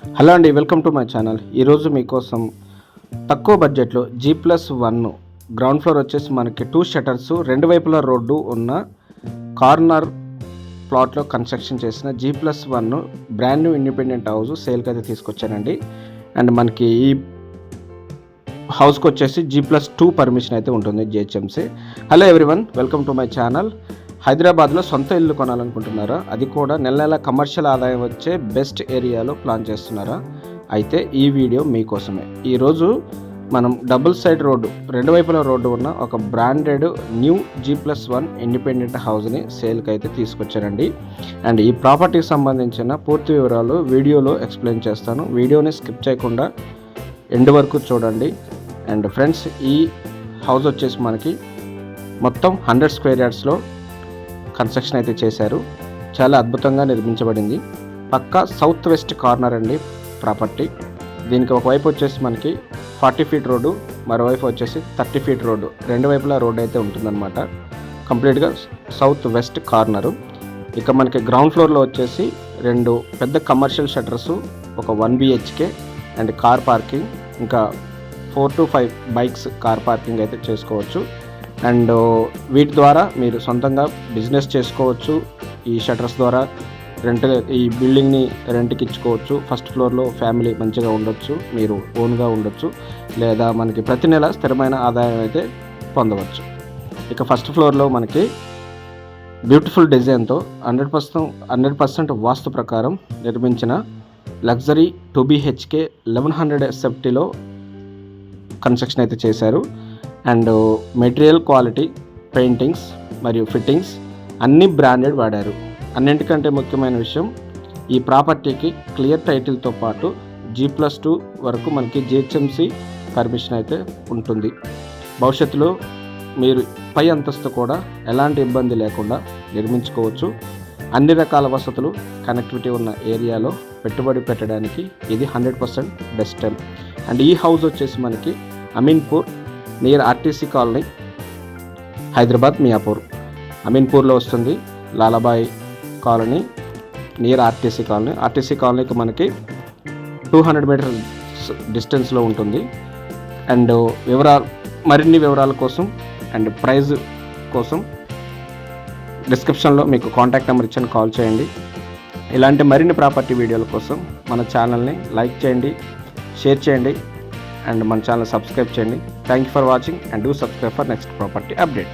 Hello అండి, welcome to my channel. ఈరోజు మీకోసం తక్కువ బడ్జెట్లో G+1 గ్రౌండ్ ఫ్లోర్ వచ్చేసి మనకి 2 షటర్స్, రెండు వైపులా రోడ్డు ఉన్న కార్నర్ ప్లాట్లో కన్స్ట్రక్షన్ చేసిన G+1 brand new independent house సేల్కి అయితే తీసుకొచ్చానండి. అండ్ మనకి ఈ హౌస్కి వచ్చేసి G+2 పర్మిషన్ అయితే ఉంటుంది GHMC. Hello everyone, welcome to my channel. హైదరాబాద్లో సొంత ఇల్లు కొనాలనుకుంటున్నారా? అది కూడా నెల నెల కమర్షియల్ ఆదాయం వచ్చే బెస్ట్ ఏరియాలో ప్లాన్ చేస్తున్నారా? అయితే ఈ వీడియో మీకోసమే. ఈరోజు మనం డబుల్ సైడ్ రోడ్డు, రెండు వైపుల రోడ్డు ఉన్న ఒక బ్రాండెడ్ న్యూ G+1 ఇండిపెండెంట్ హౌస్ని సేల్కి అయితే తీసుకొచ్చానండి. అండ్ ఈ ప్రాపర్టీకి సంబంధించిన పూర్తి వివరాలు వీడియోలో ఎక్స్ప్లెయిన్ చేస్తాను. వీడియోని స్కిప్ చేయకుండా ఎండ్ వరకు చూడండి. అండ్ ఫ్రెండ్స్, ఈ హౌస్ వచ్చేసి మనకి మొత్తం 100 స్క్వేర్ యార్డ్స్లో కన్స్ట్రక్షన్ అయితే చేశారు. చాలా అద్భుతంగా నిర్మించబడింది. పక్కా సౌత్ వెస్ట్ కార్నర్ అండి ప్రాపర్టీ. దీనికి ఒకవైపు వచ్చేసి మనకి 40 ఫీట్ రోడ్డు, మరోవైపు వచ్చేసి 30 ఫీట్ రోడ్డు, రెండు వైపులా రోడ్డు అయితే ఉంటుందన్నమాట. కంప్లీట్గా సౌత్ వెస్ట్ కార్నరు. ఇక మనకి గ్రౌండ్ ఫ్లోర్లో వచ్చేసి రెండు పెద్ద కమర్షియల్ షట్టర్స్, ఒక 1 BHK అండ్ కార్ పార్కింగ్, ఇంకా 4 to 5 బైక్స్ కార్ పార్కింగ్ అయితే చేసుకోవచ్చు. అండ్ వీటి ద్వారా మీరు సొంతంగా బిజినెస్ చేసుకోవచ్చు. ఈ షటర్స్ ద్వారా ఈ బిల్డింగ్ని రెంట్కి ఇచ్చుకోవచ్చు. ఫస్ట్ ఫ్లోర్లో ఫ్యామిలీ మంచిగా ఉండొచ్చు, మీరు ఓన్గా ఉండొచ్చు, లేదా మనకి ప్రతి నెల స్థిరమైన ఆదాయం అయితే పొందవచ్చు. ఇక ఫస్ట్ ఫ్లోర్లో మనకి బ్యూటిఫుల్ డిజైన్తో 100% వాస్తు ప్రకారం నిర్మించిన లగ్జరీ 2 BHK 1100 SFTలో కన్స్ట్రక్షన్ అయితే చేశారు. అండ్ మెటీరియల్ క్వాలిటీ, పెయింటింగ్స్ మరియు ఫిట్టింగ్స్ అన్నీ బ్రాండెడ్ వాడారు. అన్నింటికంటే ముఖ్యమైన విషయం, ఈ ప్రాపర్టీకి క్లియర్ టైటిల్తో పాటు G+2 వరకు మనకి జిహెచ్ఎంసీ పర్మిషన్ అయితే ఉంటుంది. భవిష్యత్తులో మీరు పై అంతస్తు కూడా ఎలాంటి ఇబ్బంది లేకుండా నిర్మించుకోవచ్చు. అన్ని రకాల వసతులు, కనెక్టివిటీ ఉన్న ఏరియాలో పెట్టుబడి పెట్టడానికి ఇది 100% బెస్ట్ టైం. అండ్ ఈ హౌస్ వచ్చేసి మనకి Ameenpur near RTC colony, Hyderabad Miyapur. అమీన్పూర్లో వస్తుంది. Lalabai colony near RTC colony. RTC కాలనీకి మనకి 200 మీటర్స్ డిస్టెన్స్లో ఉంటుంది. అండ్ మరిన్ని వివరాల కోసం అండ్ ప్రైజ్ కోసం డిస్క్రిప్షన్లో మీకు కాంటాక్ట్ నెంబర్ ఇచ్చాను, కాల్ చేయండి. ఇలాంటి మరిన్ని ప్రాపర్టీ వీడియోల కోసం మన ఛానల్ని లైక్ చేయండి, షేర్ చేయండి అండ్ మన ఛానల్ సబ్స్క్రైబ్ చేయండి. Thank you for watching and do subscribe for next property update.